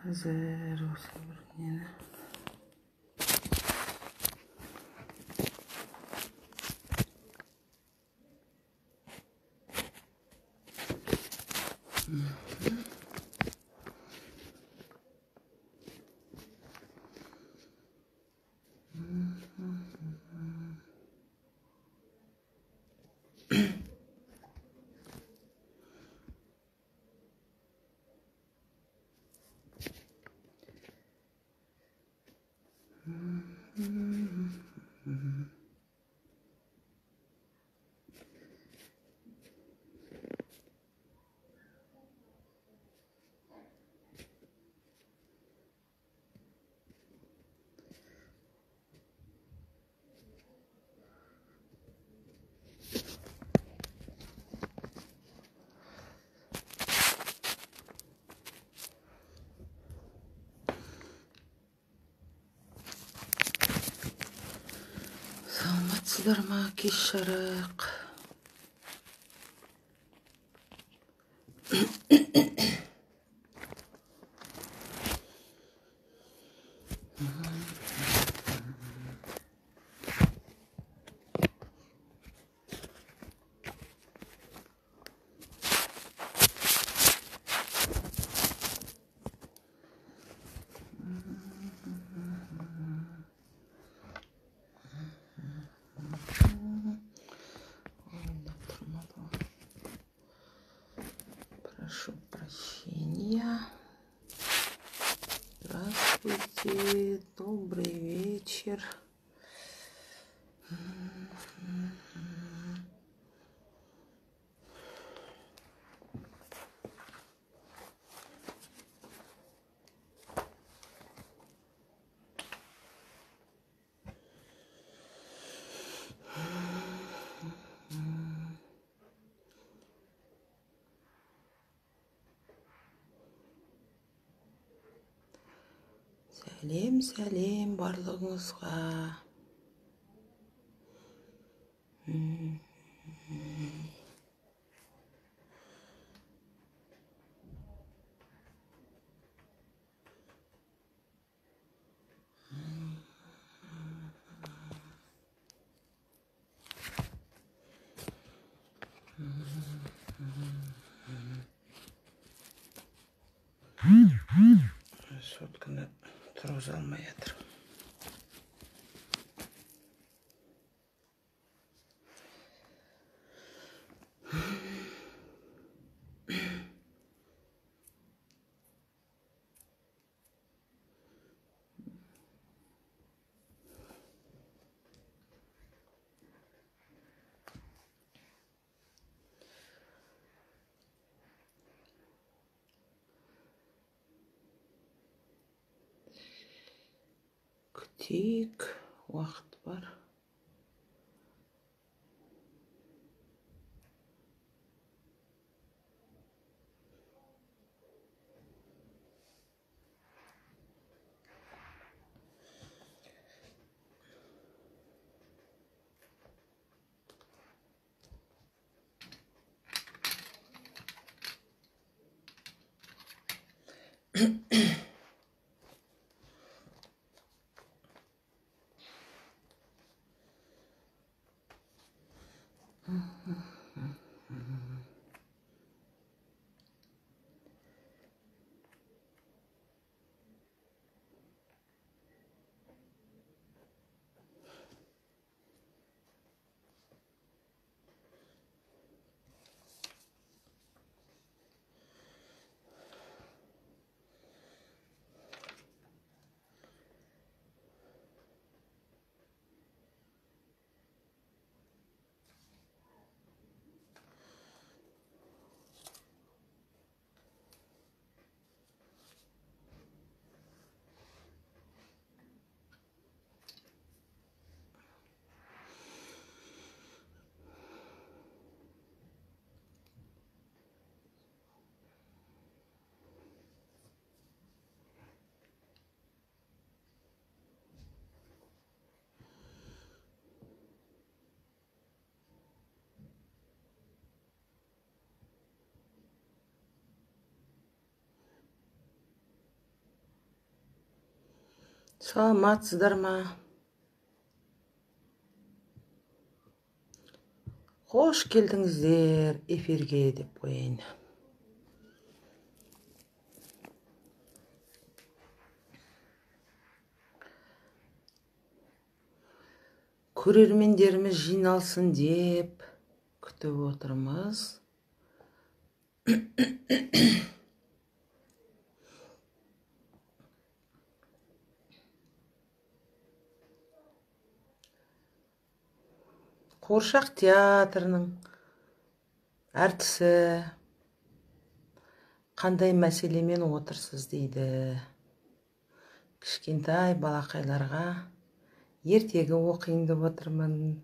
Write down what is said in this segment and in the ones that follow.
Hazır olsun yine. Саламатсыздар ма, кеш жарық? Прошу прощения. Здравствуйте, добрый вечер. Сәлем барлығыңызға. Сотканы тұрғыза алмай жатыр. Күтейік, уақыт бар. Саламатсыздар ма? Хош келдіңіздер эфирге деп қояйын. Көрермендеріміз жиналсын деп күтіп отырмыз. Қуыршақ театрының әртісі қандай мәселемен отырсыз дейді. Кішкентай балақайларға ертегі оқиын деп отырмын.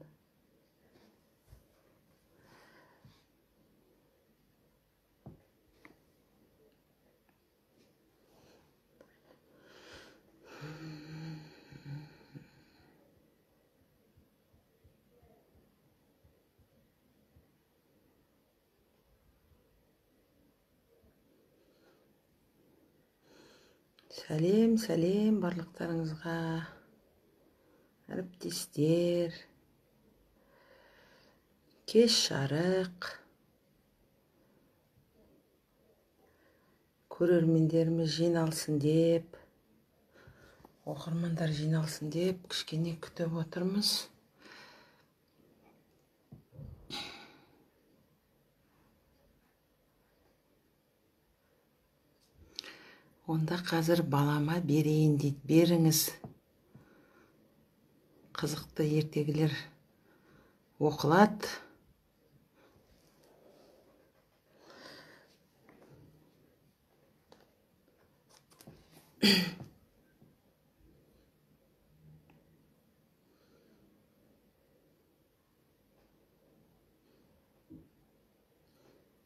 Сәлем барлықтарыңызға, әріптестер, кеш жарық, көрермендеріміз жиналсын деп, оқырмандар жиналсын деп, кішкене күтіп отырмыз. Онда қазір балама берейін дейді, беріңіз. Қызықты ертегілер оқылады.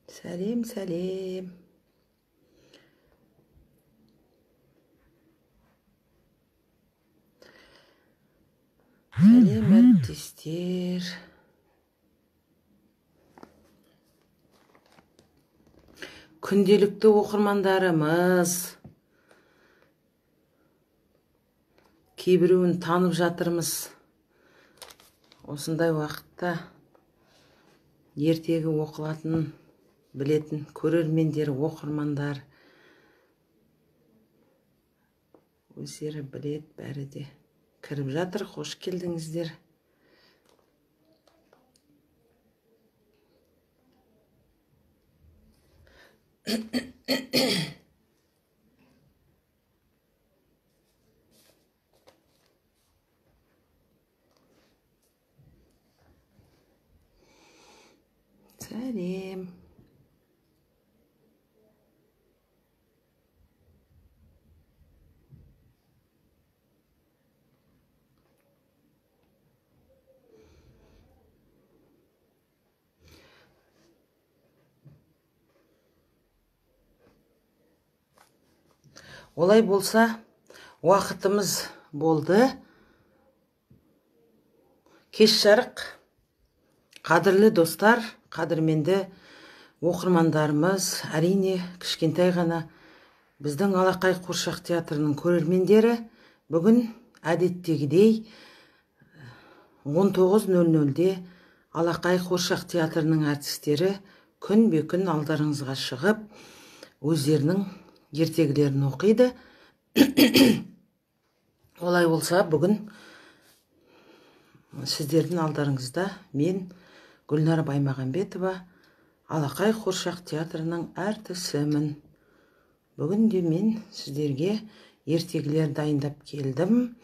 Сәлем. Сәлем әріптестер. Күнделікті оқырмандарымыз. Кейбіреуін танып жатырмыз. Осындай уақытта ертегі оқылатын білетін көрермендер, оқырмандар. Өздері білет, бәрі де кіріп жатыр. Қош келдіңіздер. Сәлем. Олай болса, уақытымыз болды. Кеш жарық. Қадірлі достар, қадірменді оқырмандарымыз, әрине кішкентай ғана біздің Алақай Қуыршақ театрының көрермендері бүгін әдеттегідей 19:00-де Алақай Қуыршақ театрының әртістері күнбе-күн алдарыңызға шығып, өздерінің ертегілерін оқиды. Олай болса, бүгін сіздердің алдарыңызда мен Гүлнар Баймағамбетова, Алақай Қуыршақ театрының әртісімін. Бүгін де мен сіздерге ертегілер дайындап келдім.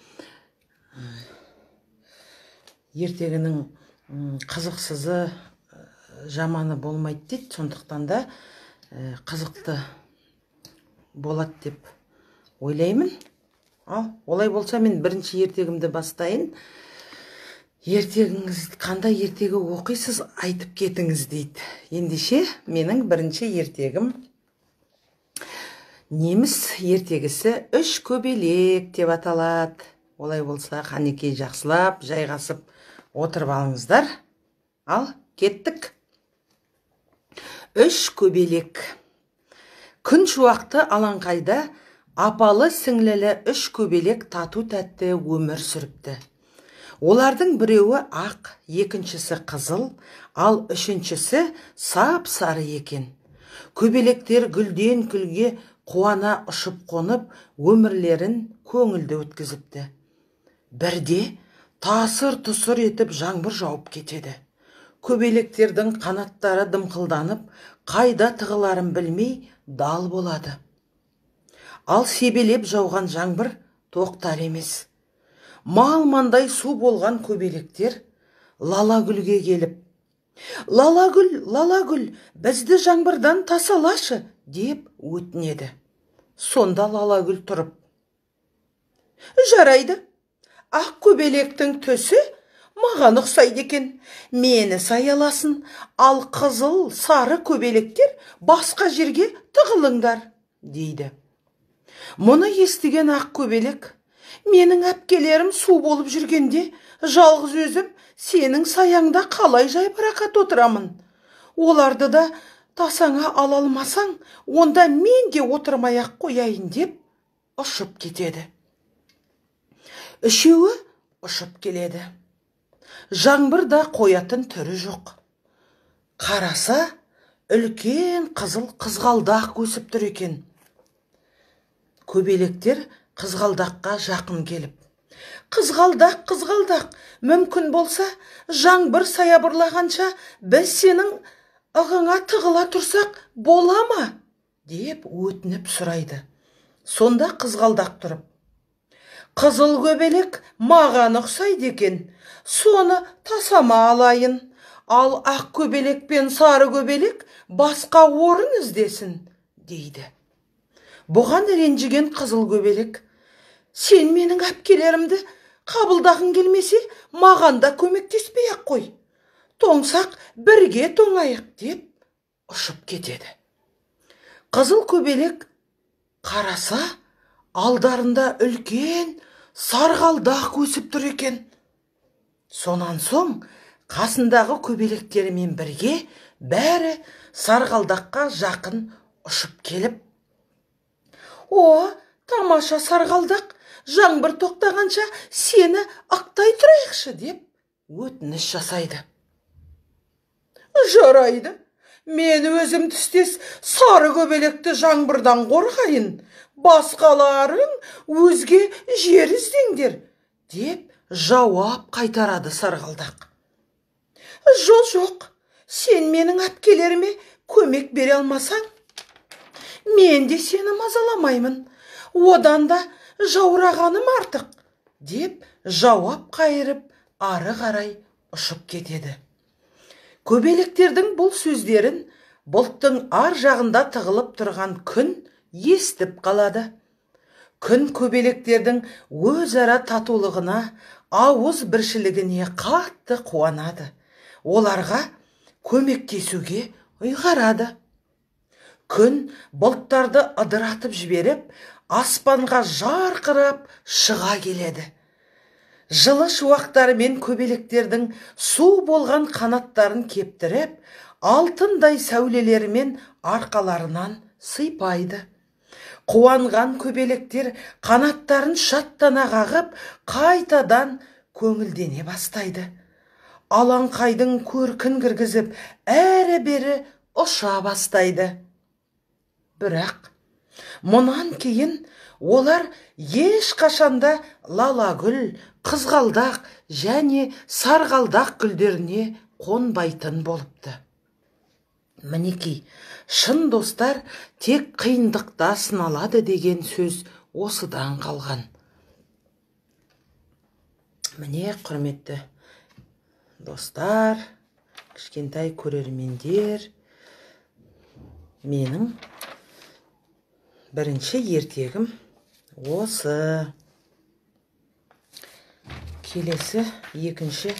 Ертегінің қызықсызы, жаманы болмайды дейді, сондықтан да қызықты болады деп ойлаймын. Ал, олай болса, мен бірінші ертегімді бастайын. Ертегіңіз, қандай ертегі оқисыз, айтып кетіңіз дейді. Ендеше, менің бірінші ертегім неміс ертегісі «Үш көбелек» деп аталады. Олай болса, қанекей жақсылап, жайғасып отырып алыңыздар. Ал, кеттік. Үш көбелек. Күн шуақты алаңқайда апалы сіңлілі үш көбелек тату тәтті өмір сүріпті. Олардың біреуі ақ, екіншісі қызыл, ал үшіншісі сап-сары екен. Көбелектер гүлден гүлге қуана ұшып қонып, өмірлерін көңілді өткізіпті. Бірде тасыр-тұсыр етіп жаңбыр жауып кетеді. Көбелектердің қанаттары дымқылданып, қайда тығыларын білмей дал болады. Ал себелеп жауған жаңбыр тоқтар емес. Мал-мандай су болған көбелектер Лалагүлге келіп, Лалагүл, бізді жаңбырдан тасалашы, деп өтінеді. Сонда Лалагүл тұрып, жарайды, ақ көбелектің түсі маған ұқсайды екен, мені саяласын, ал қызыл, сары көбелектер басқа жерге тығылыңдар, дейді. Мұны естіген ақ көбелек, менің әпкелерім су болып жүргенде, жалғыз өзім сенің саяңда қалай жайбарақат отырамын. Оларды да тасаңа ала алмасаң, онда мен де отырмай-ақ қояйын деп ұшып кетеді. Үшеуі ұшып келеді. Жаңбырда қоятын түрі жоқ. Қараса, үлкен қызыл қызғалдақ өсіп тұр екен. Көбелектер қызғалдаққа жақын келіп, Қызғалдақ, мүмкін болса, жаңбыр саябырлағанша біз сенің ығыңа тығыла тұрсақ бола ма? Деп өтініп сұрайды. Сонда қызғалдақ тұрып, қызыл көбелек маған ұқсайды екен, соны тасама алайын, ал ақ көбелек пен сары көбелек басқа орын іздесін, дейді. Бұған ренжіген қызыл көбелек, сен менің әпкелерімді қабылдағың келмесе, маған да көмектеспей-ақ қой. Тоңсақ бірге тоңайық, деп ұшып кетеді. Қызыл көбелек қараса, алдарында үлкен сарғалдақ өсіп тұр екен. Сонан соң қасындағы көбелектерімен бірге бәрі сарғалдаққа жақын ұшып келіп, о, тамаша сарғалдақ, жаңбыр тоқтағанша сені ықтай тұрайықшы, деп өтініш жасайды. Жарайды, мен өзім түстес сары көбелекті жаңбырдан қорғайын, басқаларың өзге жер іздеңдер, деп жауап қайтарады сарғалдақ. Жоқ, сен менің әпкелеріме көмек бере алмасаң, мен де сені мазаламаймын, одан да жаурағаным артық, деп жауап қайырып ары қарай ұшып кетеді. Көбелектердің бұл сөздерін бұлттың ар жағында тығылып тұрған күн естіп қалады. Күн көбелектердің өзара татулығына, ауыз біршілігіне қатты қуанады. Оларға көмектесуге ұйғарады. Күн бұлттарды ыдыратып жіберіп, аспанға жарқырап шыға келеді. Жылы шуақтарымен көбелектердің су болған қанаттарын кептіріп, алтындай сәулелерімен арқаларынан сыйпайды. Қуанған көбелектер қанаттарын шаттана қағып, қайтадан көңілдене бастайды. Алаңқайдың көркін кіргізіп, әрі-бері ұша бастайды. Бірақ мұнан кейін олар ешқашанда Лалагүл, қызғалдақ және сарғалдақ гүлдеріне қонбайтын болыпты. Мінекей, шын достар тек қиындықта сыналады деген сөз осыдан қалған. Міне, құрметті достар, кішкентай көрермендер, менің бірінші ертегім осы. Келесі екінші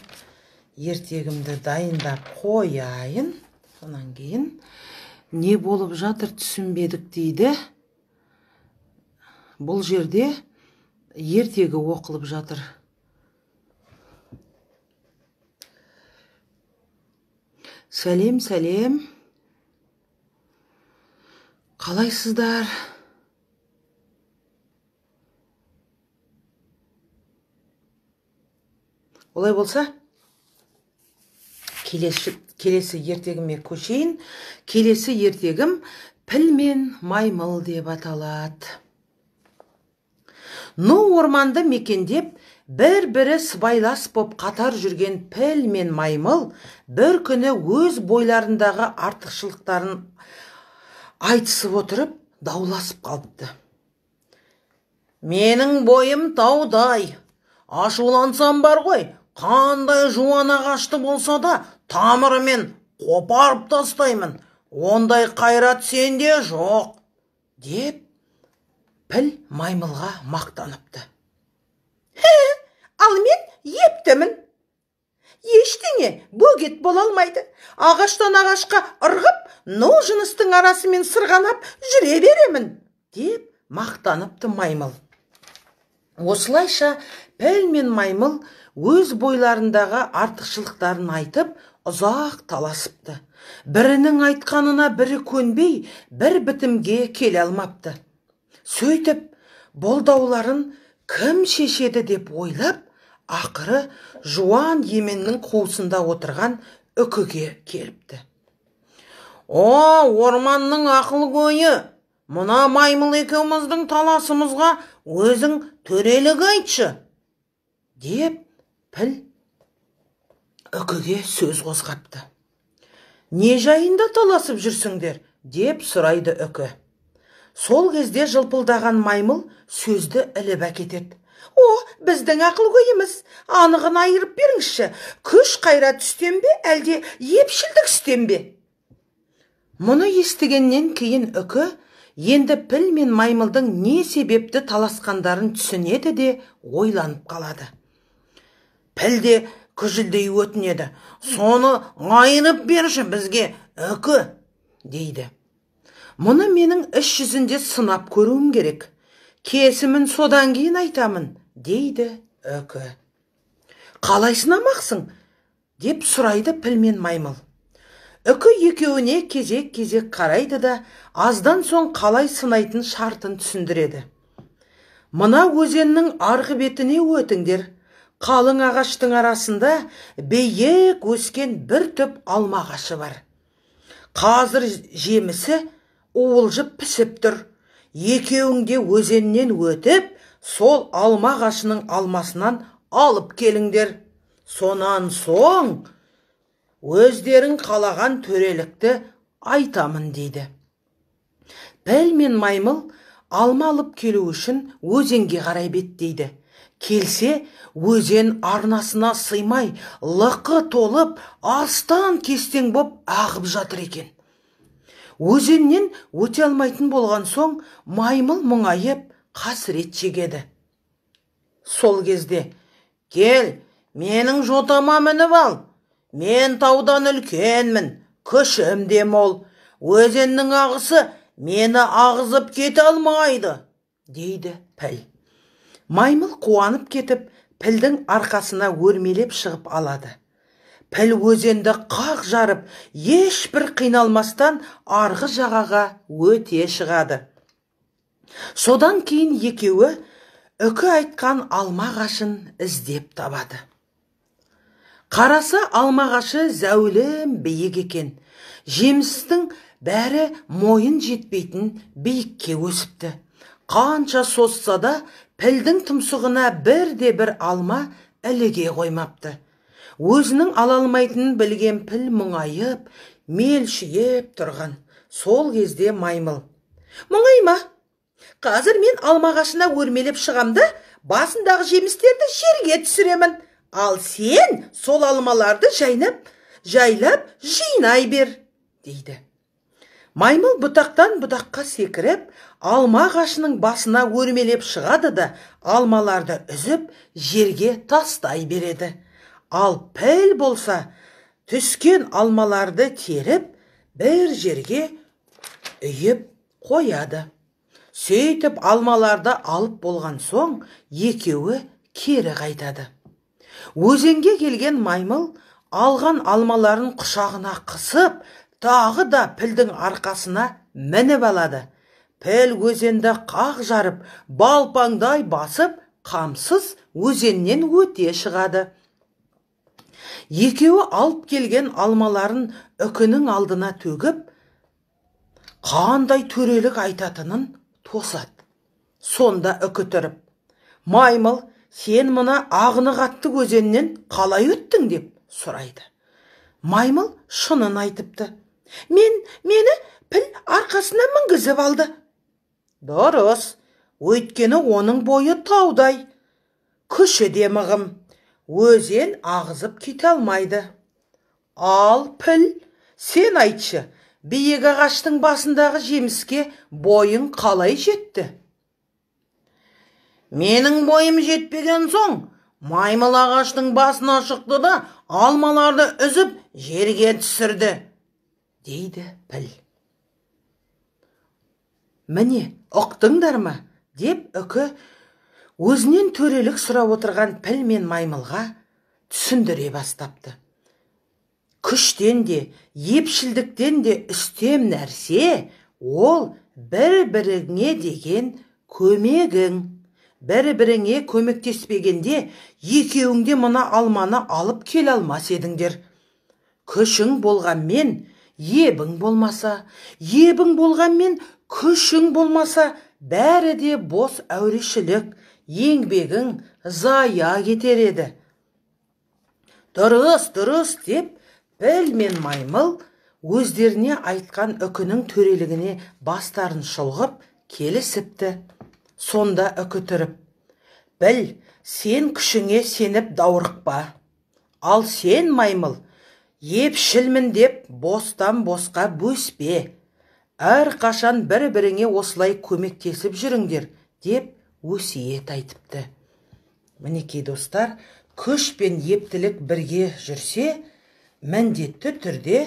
ертегімді дайындап қояйын. Сонан кейін не болып жатыр түсінбедік дейді. Бұл жерде ертегі оқылып жатыр. Сәлем, сәлем. Қалайсыздар? Олай болса, келесі ертегіме көшейін. Келесі ертегім піл мен маймыл деп аталады. Ну орманды мекендеп, бір-бірі сыбайлас боп қатар жүрген піл мен маймыл бір күні өз бойларындағы артықшылықтарын айтысып отырып, дауласып қалыпты. Менің бойым таудай, ашулансам бар ғой, қандай жуан ағашты болса да тамырымен қопарып тастаймын, ондай қайрат сенде жоқ, деп піл маймылға мақтаныпты. Ал мен ептімін. Ештеңе бөгет бола алмайды. Ағаштан ағашқа ырғып, ну жыныстың арасымен сырғанап жүре беремін, деп мақтаныпты маймыл. Осылайша піл мен маймыл өз бойларындағы артықшылықтарын айтып, ұзақ таласыпты. Бірінің айтқанына бірі көнбей, бір бітімге келе алмапты. Сөйтіп, бұл дауларын кім шешеді деп ойлап, ақыры жуан еменнің қуысында отырған үкіге келіпті. О, орманның ақыл көйі, мұна маймыл екеуміздің таласымызға өзің төрелік айтшы, деп піл үкіге сөз қозғапты. Не жайында таласып жүрсіңдер, деп сұрайды үкі. Сол кезде жылпылдаған маймыл сөзді іліп әкетеді. О, біздің ақыл көйіміз, анығын айырып беріңізші, күш қайрат үстен бе, әлде епшілдік үстен бе? Мұны естігеннен кейін үкі енді піл мен маймылдың не себепті таласқандарын түсінеді де ойланып қалады. Піл де күжілдей өтінеді. Соны айырып берші бізге, үкі, дейді. Мұны менің іс жүзінде сынап көруім керек. Кесімін содан кейін айтамын, дейді үкі. Қалай сынамақсың, деп сұрайды піл мен маймыл. Үкі екеуіне кезек-кезек қарайды да, аздан соң қалай сынайтын шартын түсіндіреді. Мына өзеннің арғы бетіне өтіңдер. Қалың ағаштың арасында биік өскен бір түп алма ағашы бар. Қазір жемісі уылжып пісіп тұр. Екеуіңде өзеннен өтіп, сол алма ағашының алмасынан алып келіңдер. Сонан соң өздерің қалаған төрелікті айтамын, дейді. Піл мен маймыл алма алып келу үшін өзенге қарай беттейді. Келсе, өзен арнасына сыймай, лықы толып, астан кестең боп ағып жатыр екен. Өзеннен өте алмайтын болған соң, маймыл мұңайып, қасірет шегеді. Сол кезде, кел, менің жотама мініп ал. Мен таудан үлкенмін, күшім де мол. Өзеннің ағысы мені ағызып кете алмайды, дейді піл. Маймыл қуанып кетіп, пілдің арқасына өрмелеп шығып алады. Піл өзенді қақ жарып, ешбір қиналмастан арғы жағаға өте шығады. Содан кейін екеуі үкі айтқан алма ағашын іздеп табады. Қараса алма ағашы зәулім биік екен. Жемістің бәрі мойын жетпейтін биікке өсіпті. Қанша созса да пілдің тұмсығына бірде-бір алма іліге қоймапты. Өзінің ала алмайтынын білген піл мұңайып, мелшиіп тұрған. Сол кезде маймыл: мұңайма, қазір мен алма ағашына өрмелеп шығамда, басындағы жемістерді жерге түсіремін. Ал сен сол алмаларды жайлап жинай бер, дейді. Маймыл бұтақтан бұтаққа секіріп, алма ағашының басына өрмелеп шығады да, алмаларды үзіп, жерге тастай береді. Ал піл болса, түскен алмаларды теріп, бір жерге үйіп қояды. Сөйтіп алмаларды алып болған соң, екеуі кері қайтады. Өзенге келген маймыл алған алмаларын құшағына қысып, тағы да пілдің арқасына мініп алады. Піл өзенді қақ жарып, балпаңдай басып, қамсыз өзеннен өте шығады. Екеуі алып келген алмаларын үкінің алдына төгіп, қандай төрелік айтатынын тосады. Сонда үкі тұрып: «Маймыл, сен мына ағыны қатты өзеннен қалай өттің?» деп сұрайды. Маймыл шынын айтыпты. Мені піл арқасына мінгізіп алды». «Дұрыс, өйткені оның бойы таудай, күші де мығым, өзен ағызып кете алмайды. Ал піл, сен айтшы, биік ағаштың басындағы жеміске бойың қалай жетті?» «Менің бойым жетпеген соң, маймыл ағаштың басына шықты да алмаларды үзіп жерге түсірді», дейді піл. «Міне, ұқтыңдар ма?» деп үкі өзінен төрелік сұрап отырған піл мен маймылға түсіндіре бастапты. Күштен де, епшілдіктен де үстем нәрсе ол бір-біріңе деген көмегің. Бір-біріңе көмектеспегенде екеуіңде мына алманы алып келе алмас едіңдер. Күшің болғанмен ебің болмаса, ебің болғанмен күшің болмаса, бәрі де бос әурешілік, еңбегің зая кетер еді. «Дұрыс, дұрыс» деп піл мен маймыл өздеріне айтқан үкінің төрелігіне бастарын шұлғып келісіпті. Сонда үкі тұрып: «Біл, сен күшіңе сеніп даурықпа. Ал сен, маймыл, епшілмін деп бостан босқа бөспе. Әрқашан бір-біріңе осылай көмектесіп жүріңдер» деп өсиет айтыпты. Мінекей достар, күш пен ептілік бірге жүрсе, міндетті түрде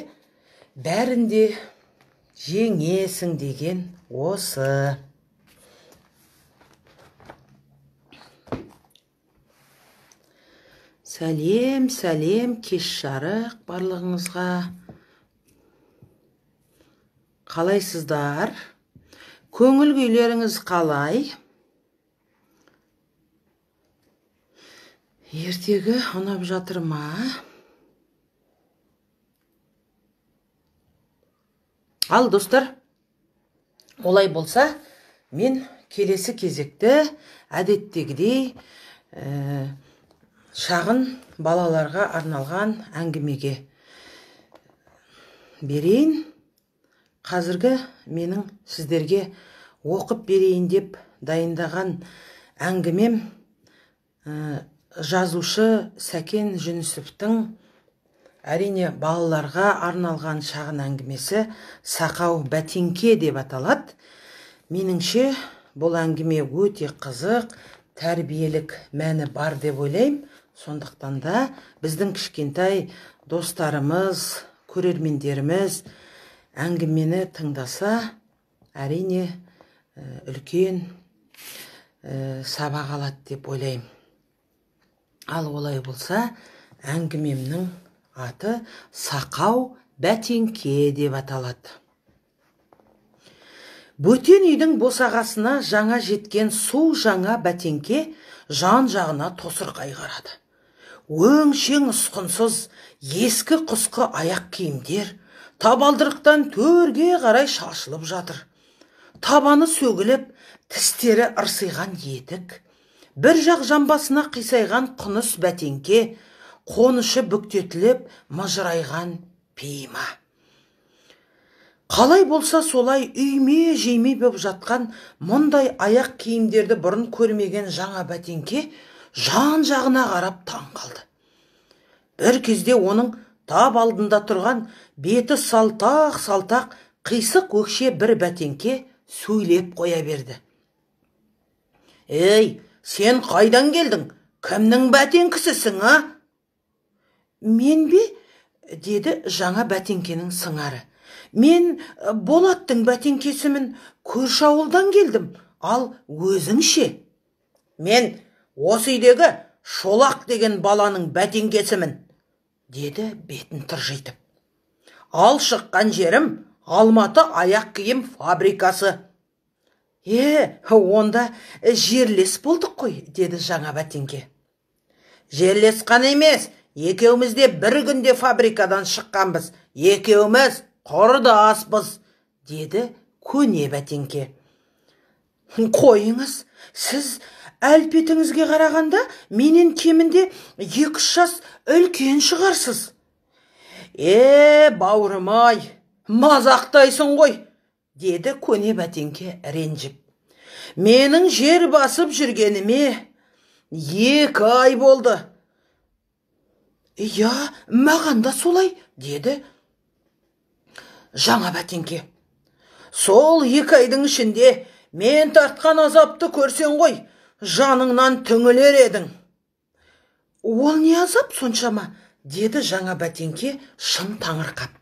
бәрінде жеңесің деген осы. Сәлем, кеш жарық барлығыңызға. Қалайсыздар? Көңіл күйлеріңіз қалай? Ертегі ұнап жатыр ма? Ал достар, олай болса, мен келесі кезекті әдеттегідей шағын балаларға арналған әңгімеге берейін. Қазіргі менің сіздерге оқып берейін деп дайындаған әңгімем жазушы Сәкен Жүнісовтың әрине балаларға арналған шағын әңгімесі «Сақау бәтеңке» деп аталады. Меніңше бұл әңгіме өте қызық, тәрбиелік мәні бар деп ойлаймын. Сондықтан да біздің кішкентай достарымыз, көрермендеріміз әңгімені тыңдаса, әрине үлкен сабақ алады деп ойлаймын. Ал олай болса, әңгімемнің аты «Сақау бәтеңке» деп аталады. Бөтен үйдің босағасына жаңа жеткен су жаңа бәтеңке жан-жағына тосырқай қарады. Өңшең ұсқынсыз ескі құсқы аяқ киімдер табалдырықтан төрге қарай шашылып жатыр. Табаны сөгіліп, тістері ырсиған етік, бір жақ жамбасына қисайған құныс бәтеңке, қонышы бүктетіліп, мыжырайған пима. Қалай болса солай үйме-жейме боп жатқан мұндай аяқ киімдерді бұрын көрмеген жаңа бәтеңке жан-жағына қарап таң қалды. Бір кезде оның тап алдында тұрған беті салтақ-салтақ қисық өкше бір бәтеңке сөйлеп қоя берді. «Ей, сен қайдан келдің? Кімнің бәтеңкісісің, а?» «Мен бе?» деді жаңа бәтеңкенің сыңары. «Мен Болаттың бәтеңкесімін, көрші ауылдан келдім. Ал өзің ше?» «Мен осы үйдегі Шолақ деген баланың бәтеңкесімін», деді бетін тыржитып. «Ал шыққан жерім Алматы аяқ киім фабрикасы». Онда жерлес болдық қой», деді жаңа бәтеңке. «Жерлес қана емес, Екеуміз де бір күнде фабрикадан шыққанбыз. Екеуміз құрдаспыз, деді көне бәтеңке. Қойыңыз, сіз әлпетіңізге қарағанда менен кемінде 2-3 жас үлкен шығарсыз. Бауырым-ай, мазақтайсың ғой, деді көне бәтеңке ренжіп. Менің жер басып жүргеніме 2 ай болды. Я, маған да солай, деді жаңа бәтеңке. Сол 2 айдың ішінде мен тартқан азапты көрсең ғой, жаныңнан түңілер едің. Ол не азап соншама, деді жаңа бәтеңке шын таңырқап.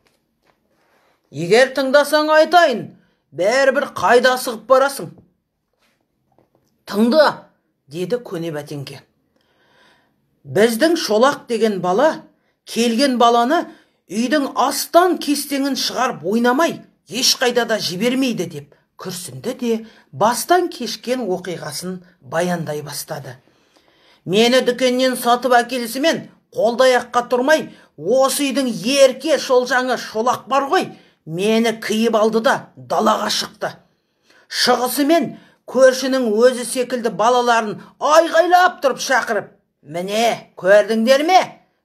Егер тыңдасаң айтайын, бәрібір қайда асығып барасың. Тыңда, деді көне бәтеңке. Біздің Шолақ деген бала, келген баланы үйдің астан кестеңін шығарып ойнамай, ешқайда да жібермейді деп күрсінді де бастан кешкен оқиғасын баяндай бастады. Мені дүкеннен сатып әкелісімен қолдаяққа тұрмай, осы үйдің ерке шолжаңы Шолақ бар ғой, мені киіп алды да далаға шықты. Шығысымен көршінің өзі секілді балаларын айғайлап тұрып шақырып, міне, көрдіңдер ме?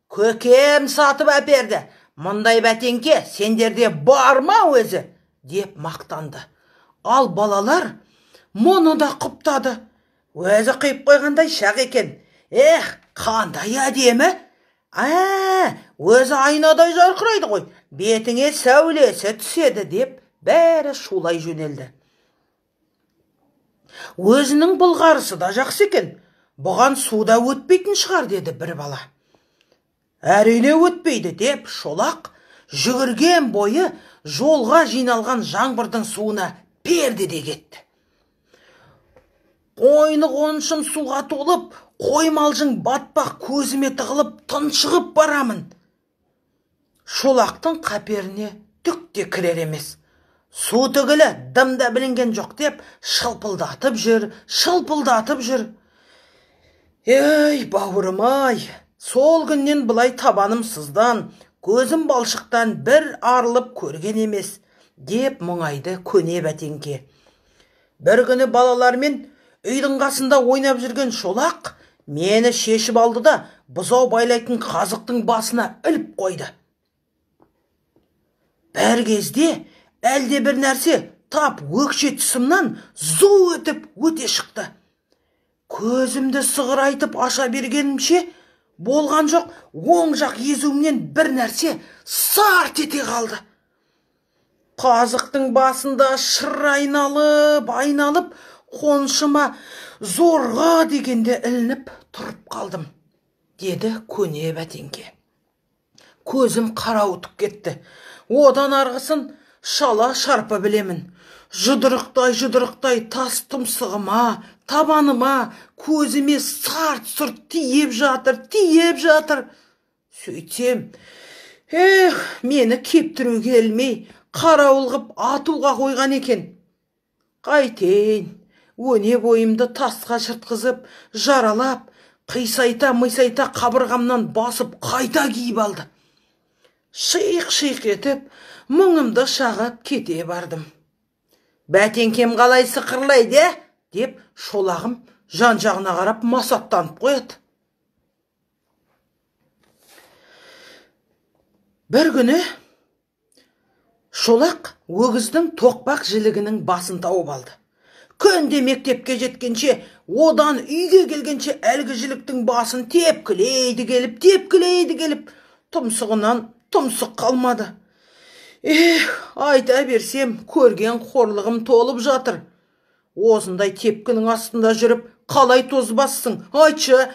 Көкем сатып әперді. Мұндай бәтеңке сендерде бар ма өзі? Деп мақтанды. Ал балалар мұны да құптады. Өзі қиып қойғандай шақ екен. Қандай әдемі? Өзі айнадай жарқырайды ғой. Бетіңе сәулесі түседі деп бәрі шулай жөнелді. Өзінің бұлғарысы да жақсы екен. Бұған суда өтпейтін шығар, деді бір бала. Әрине өтпейді деп Шолақ жүгірген бойы жолға жиналған жаңбырдың суына перде де кетті. Қойны-қоншым суға толып, қоймалжың батпақ көзіме тығылып тұншығып барамын. Шолақтың қаперіне түк те кірер емес. Су түгілі дымда білінген жоқ деп шылпылдатып жүр. Бауырым-ай, сол күннен бұлай табаным сыздан, көзім балшықтан бір арылып көрген емес, деп мұңайды көне бәтеңке. Бір күні балалармен үйдің қасында ойнап жүрген Шолақ мені шешіп алды да бұзау байлайтын қазықтың басына іліп қойды. Бір кезде әлде бір нәрсе тап өкше тұсымнан зу өтіп өте шықты. Көзімді сығырайтып аша бергенімше болған жоқ, оң жақ езуімнен бір нәрсе сарт ете қалды. Қазықтың басында шыр айналып, қоншыма зорға дегенде ілініп тұрып қалдым, деді көне бәтеңке. Көзім қарауытып кетті. Одан арғысын шала шарпы білемін. Жұдырықтай тас тұмсығыма, табаныма, көзіме сарт-сұрт тиеп жатыр. Сөйтсем, мені кептіруге келмей, қарауыл ғып атуға қойған екен. Қайтейін, өне бойымды тасқа жыртқызып, жаралап, қисайта қабырғамнан басып қайта киіп алды. Шиқ-шиқ етіп, мұңымды шағып кете бардым. Бәтеңкем қалай сықырлайды, деп Шолағым жан-жағына қарап масаттанып қояды. Бір күні Шолақ өгіздің тоқпақ жілігінің басын тауып алды. Күнде мектепке жеткенше, одан үйге келгенше әлгі жіліктің басын тепкілейді келіп, тұмсығынан тұмсық қалмады. Айта берсем, көрген қорлығым толып жатыр. Осындай тепкінің астында жүріп, қалай тозбассың? Айтшы.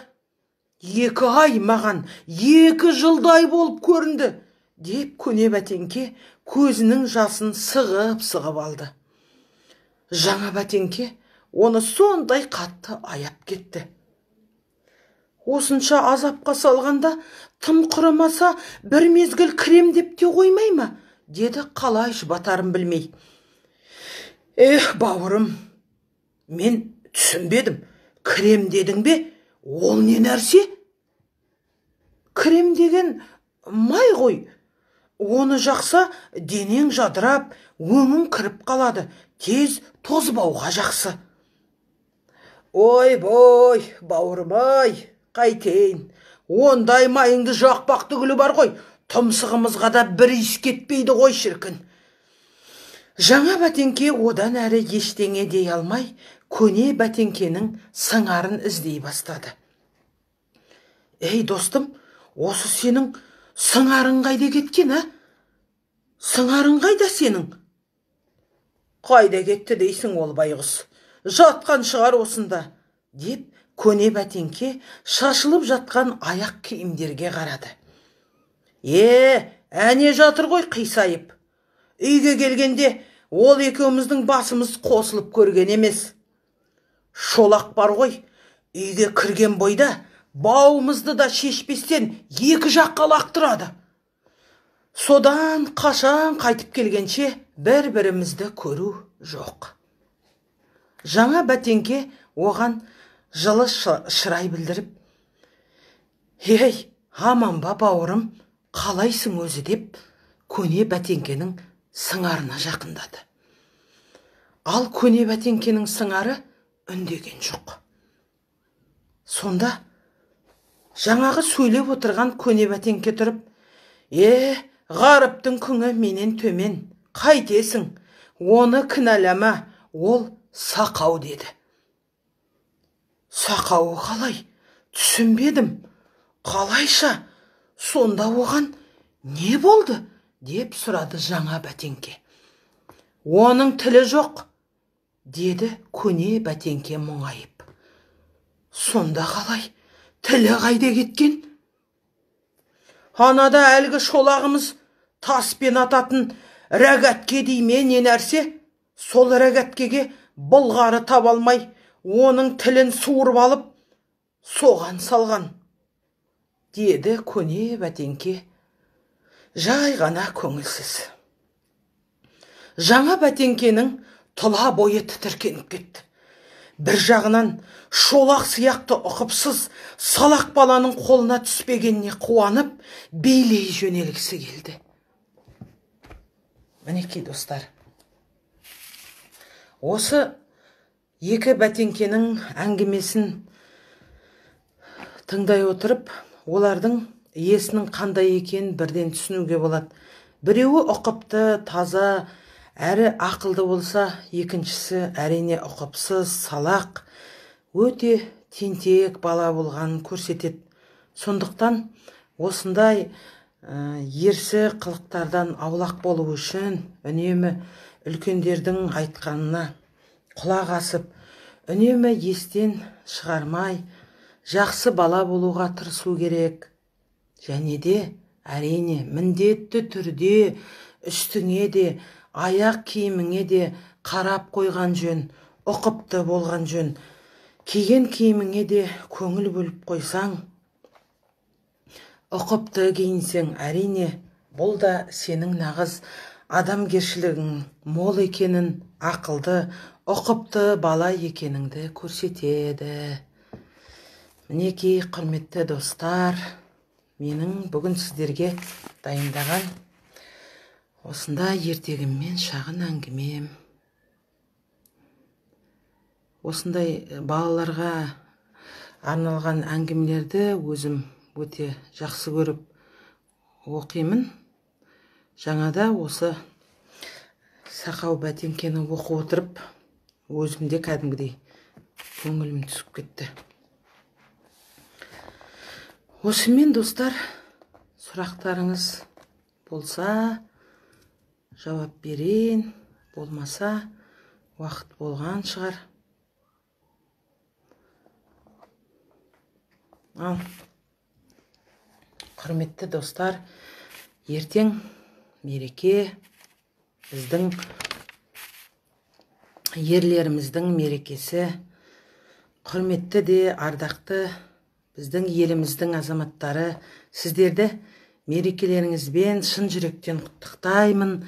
2 ай маған 2 жылдай болып көрінді, деп көне бәтеңке көзінің жасын сығып алды. Жаңа бәтеңке оны сондай қатты аяп кетті. Осынша азапқа салғанда, тым құрымаса бір мезгіл крем деп те қоймай ма? Деді қалай жұбатарын білмей. Бауырым, мен түсінбедім. Крем дедің бе? Ол не нәрсе? крем деген май ғой. Оны жақса денең жадырап, өңің кіріп қалады. Тез тозбауға жақсы. Ой, бой, бауырым-ай, қайтейін. Ондай майыңды жақпақ түгілі бар ғой. Тұмсығымызға да бір иіс кетпейді ғой шіркін. Жаңа бәтеңке одан әрі ештеңе дей алмай, көне бәтеңкенің сыңарын іздей бастады. Ей, достым, осы сенің сыңарың қайда кеткен, а? Сыңарың қайда сенің? Қайда кетті дейсің ол байғұс? Жатқан шығар осында, деп көне бәтеңке шашылып жатқан аяқ киімдерге қарады. Әне жатыр ғой қисайып. Үйге келгенде ол екеуміздің басымыз қосылып көрген емес. Шолақ бар ғой, үйге кірген бойда бауымызды да шешпестен екі жаққа лақтырады. Содан қашан қайтып келгенше бір-бірімізді көру жоқ. Жаңа бәтеңке оған жылы шырай білдіріп, «Ей, аман ба бауырым, қалайсың өзі?» деп көне бәтеңкенің сыңарына жақындады. Ал көне бәтеңкенің сыңары үндеген жоқ. Сонда жаңағы сөйлеп отырған көне бәтеңке тұрып, ғарыптың күңі менен төмен, қайтесің, оны кінәлама, ол сақау деді. Сақауы қалай? Түсінбедім. Қалайша? Сонда оған не болды? Деп сұрады жаңа бәтеңке. Оның тілі жоқ, деді көне бәтеңке мұңайып. Сонда қалай? Тілі қайда кеткен? Анада әлгі шолағымыз таспен ататын рәгәтке дейме не нәрсе? Сол рәгәткеге бұлғары таба алмай, оның тілін суырып алып, соған салған, деді көне бәтеңке жай ғана көңілсіз. Жаңа бәтеңкенің тұла бойы тітіркеніп кетті. Бір жағынан шолақ сияқты ұқыпсыз салақ баланың қолына түспегеніне қуанып, билей жөнелгісі келді. Мінекей достар, осы екі бәтеңкенің әңгімесін тыңдай отырып, олардың иесінің қандай екенін бірден түсінуге болады. Біреуі ұқыпты, таза, әрі ақылды болса, екіншісі әрине ұқыпсыз, салақ, өте тентек бала болғанын көрсетеді. Сондықтан осындай ерсі қылықтардан аулақ болу үшін үнемі үлкендердің айтқанына құлақ асып, үнемі естен шығармай, жақсы бала болуға тырысу керек. Және де әрине міндетті түрде үстіңе де, аяқ киіміңе де қарап қойған жөн, ұқыпты болған жөн. Киген киіміңе де көңіл бөліп қойсаң, ұқыпты киінсең, әрине бұл да сенің нағыз адамгершілігің мол екенін, ақылды, ұқыпты бала екеніңді көрсетеді. Мінекей, құрметті достар, менің бүгін сіздерге дайындаған осындай ертегім шағын әңгімем. Осындай балаларға арналған әңгімелерді өзім өте жақсы көріп оқимын. Жаңада осы сақау бәтеңкені оқып отырып, өзімде кәдімгідей көңілім түсіп кетті. Осымен достар, сұрақтарыңыз болса жауап берейін, болмаса уақыт болған шығар. Ал құрметті достар, ертең мереке, біздің ерлеріміздің мерекесі. Құрметті де ардақты біздің еліміздің азаматтары, сіздерді мерекелеріңізбен шын жүректен құттықтаймын.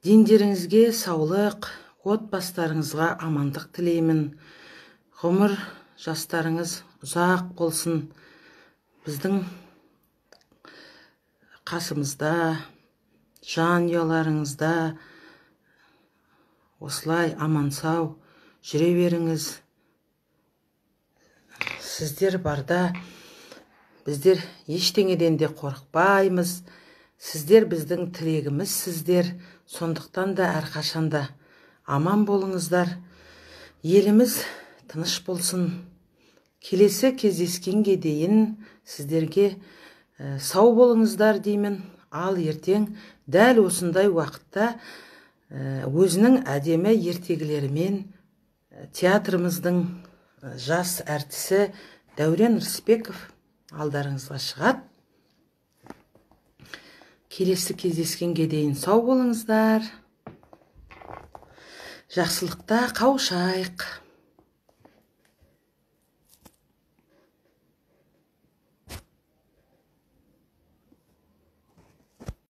Дендеріңізге саулық, отбасыларыңызға амандық тілеймін. Ғұмыр жастарыңыз ұзақ болсын. Біздің қасымызда, жанұяларыңызда осылай аман сау жүре беріңіз. Сіздер барда біздер ештеңеден де қорықпаймыз. Сіздер біздің тірегіміз сіздер. Сондықтан да әрқашанда аман болыңыздар. Еліміз тыныш болсын. Келесі кездескенге дейін сіздерге сау болыңыздар деймін. Ал ертең дәл осындай уақытта өзінің әдемі ертегілерімен театрымыздың жас әртісі Дәурен Рысбеков алдарыңызға шығады. Келесі кездескенге дейін сау болыңыздар. Жақсылықта қауышайық.